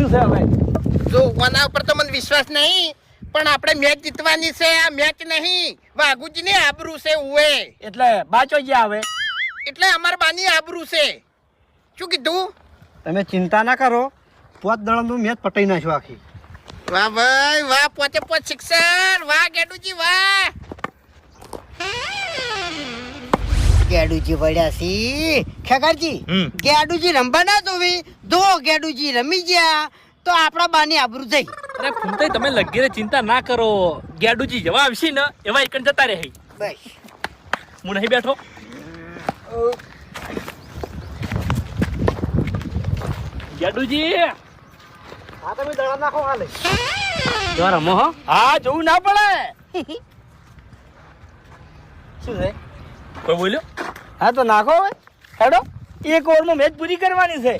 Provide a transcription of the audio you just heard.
શું છે હવે? જો કોના ઉપર તો મને વિશ્વાસ નહીં, પણ આપણે મેચ જીતવાની છે. આ મેચ નહીં, વાઘુજી ની આબરૂ છે ઉએ. એટલે બાચો જ્યાં આવે એટલે અમાર બાની આબરૂ છે. શું કીધું? તમે ચિંતા ના કરો, 5 દળનું મેચ પટાઈ નાખ્યો આખી. વાહ ભાઈ વાહ, 5 સિક્સર. વાહ ગેડુજી વાહ. ગેડુજી વળ્યા સી ખેગારજી. ગેડુજી રમવા ના જોવી, જો ગેડુજી રમી ગયા તો આપણા બાની આબરૂ થઈ. અરે ફૂમતાઈ તમે લગીરે ચિંતા ના કરો, ગેડુજી જેવા આવશે ને એવા એકણ જતા રહે. બસ હું નહીં બેઠો. ગેડુજી હા તમે દડા નાખો હાલે. જો રમો હો. હા જોવું ના પડે. શું છે? કોઈ બોલ્યો? હા તો નાખો હવે. હેડો, 1 ઓવરમાં મેચ પૂરી કરવાની છે.